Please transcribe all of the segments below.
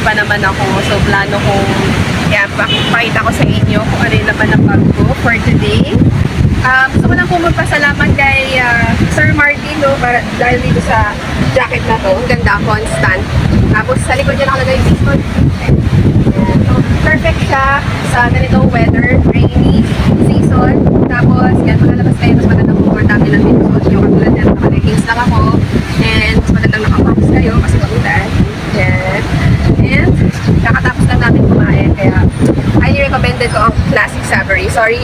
pa naman ako. So, plano kong pakita ko sa inyo kung ano yung laman ng bag ko for today. Gusto ko lang po magpasalamat kay Sir Martin, no, dahil dito sa jacket na to. Ang ganda, constant. Tapos sa likod niya nakalagay yung season. So, perfect siya sa ganitong weather, rainy season. Tapos, yan, malalabas kayo, mas magandang comfortable lang din. So, yung katulad yan, naka-leggings lang ako. And, mas magandang naka-box kayo kasi magulan. Yan. And, kakatapos lang namin kumain. Kaya, highly recommended ko ang Classic Savory. Sorry,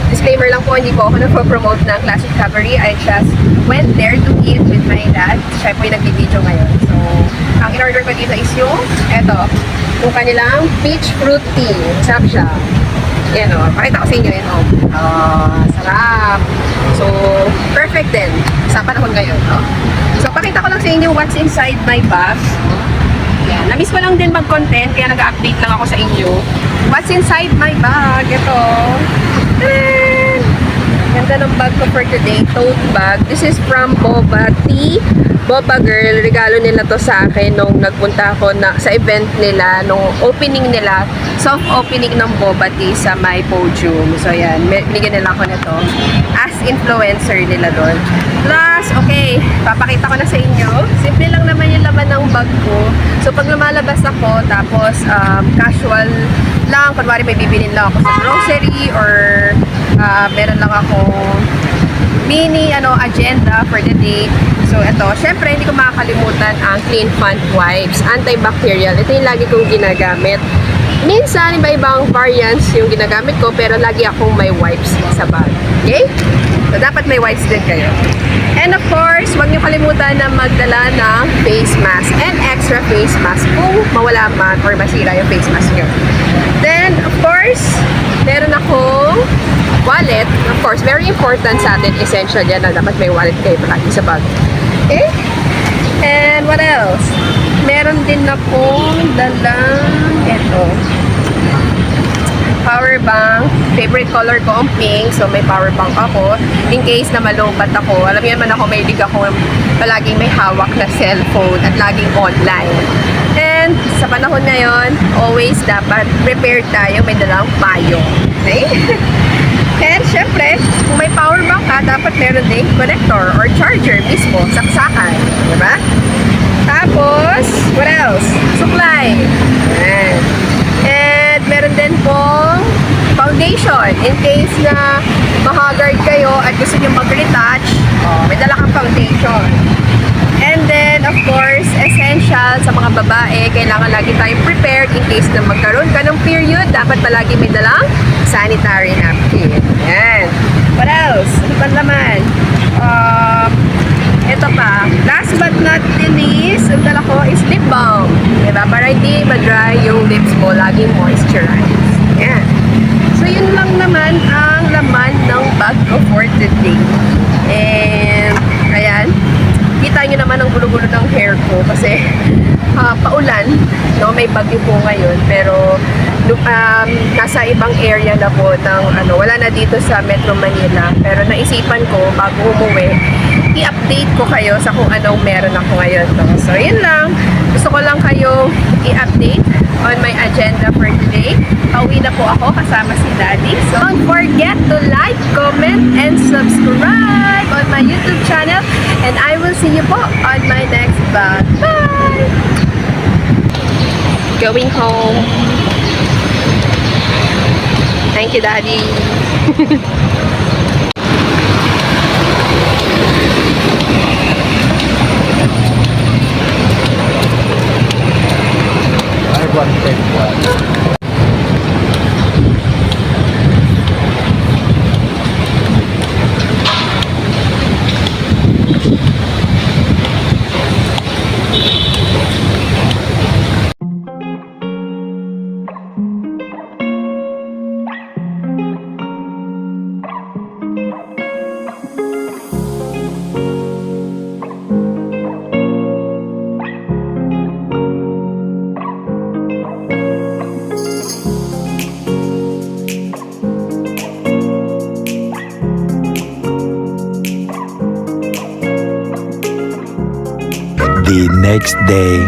disclaimer lang po, hindi po ako nagpo-promote ng Classic Savory. I just went there to eat with my dad. Siya po yung nag-video ngayon. So, ang in-order ko dito is yung kanilang peach fruit tea. Sarap siya. Yan o. Pakita ko sa inyo yan o. Sarap. So, perfect din sa panahon ngayon. So, pakita ko lang sa inyo what's inside my bag. Yan. Namiss ko lang din mag-content, kaya nag-update lang ako sa inyo. What's inside my bag? Ito. Tadaan! Ganda ng bag ko for today. Tote bag. This is from Boba Tea. Boba Girl. Regalo nila to sa akin nung nagpunta ako sa event nila, nung opening nila. Soft opening ng Boba Tea sa my podium. So, yan. Binigyan nila ako nito. As influencer nila doon. Plus, okay, papakita ko na sa inyo. Simple lang naman yung laman ng bag ko. So, pag lumalabas ako, tapos casual lang, kunwari may bibilin lang ako sa grocery or meron lang ako mini agenda for the day. So, ito, syempre, hindi ko makakalimutan ang Clean Font Wipes. Antibacterial. Ito yung lagi kong ginagamit. Minsan, iba-ibang variants yung ginagamit ko, pero lagi akong may wipes sa bag. Okay? So, dapat may wipes din kayo. And of course, huwag niyo kalimutan na magdala ng face mask and extra face mask kung mawala man or masira yung face mask niyo. Then, of course, meron akong wallet. Of course, very important sa atin, essential yan na dapat may wallet kayo palagi sa bag. Okay? And what else? Meron din akong dalang power bank. Favorite color ko ang pink. So, may power bank ako. In case na malumpat ako. Alam niyo naman ako, may dig ako palaging may hawak na cellphone at laging online. And sa panahon ngayon, always dapat prepared tayo. May dalang payo. Okay? And syempre, kung may power bank ka, dapat meron ding connector or charger mismo, saksakan. Diba? Tapos, what else? Supply. Ayan. And meron din pong foundation. In case na mahagard kayo at gusto nyo mag-retouch, may dala kang foundation. And then, of course, essential sa mga babae, kailangan lagi tayong prepared in case na magkaroon ka ng period, dapat palagi may dalang sanitary napkin. Ayan. What else? Ano pa naman? Ito pa. Last but not the least, ang dala ko is lip balm. Diba? Para hindi ma-dry yung lips mo, laging moisturize. Ayan. So, yun lang naman ang laman ng bag ko for today. And, ayan. Kita nyo naman ang gulo-gulo ng hair ko kasi paulan, no? May bagyo po ngayon, pero nasa ibang area na po ng wala na dito sa Metro Manila, pero naisipan ko bago umuwi i-update ko kayo sa kung anong meron ako ngayon, no? So yun lang, gusto ko lang kayo i-update on my agenda for today. Pauwi na po ako kasama si Daddy, so don't forget to like, comment, and subscribe on my YouTube channel, and I will see you po on my next vlog. Bye! Going home. Thank you, Daddy. I want to take one. The next day.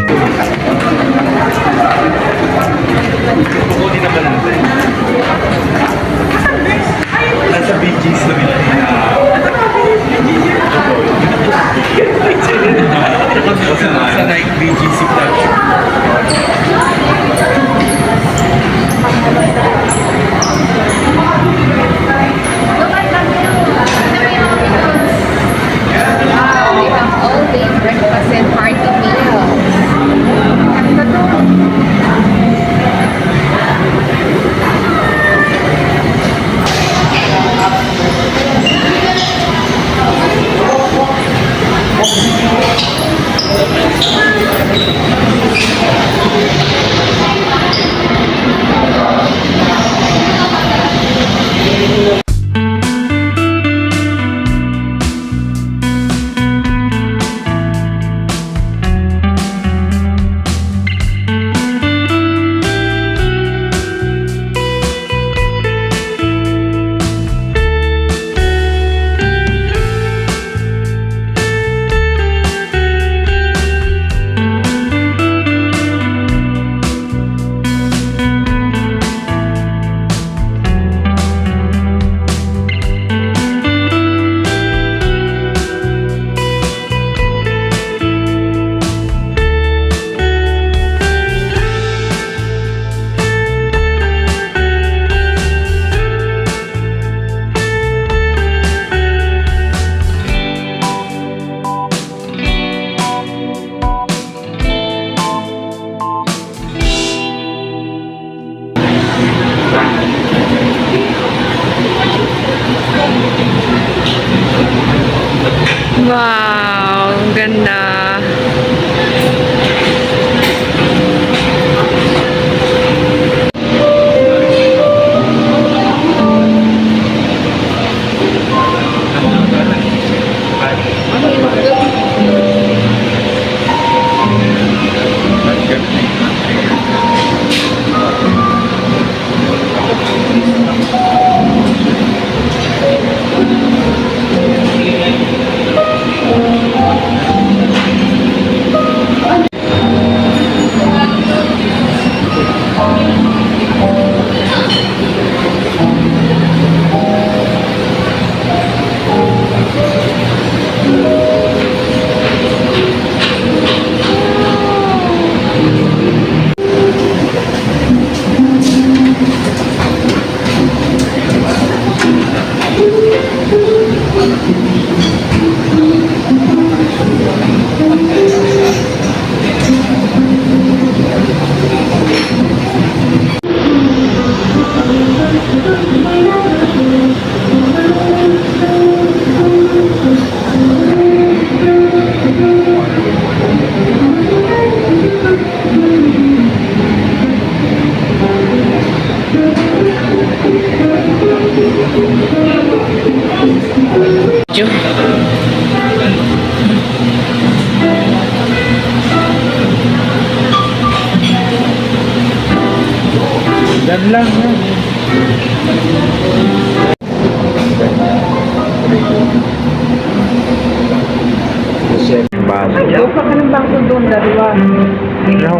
Wow, ang ganda. Yan lang yan. Chef Bob. Doon ka ng bangko doon, dalawa. Ako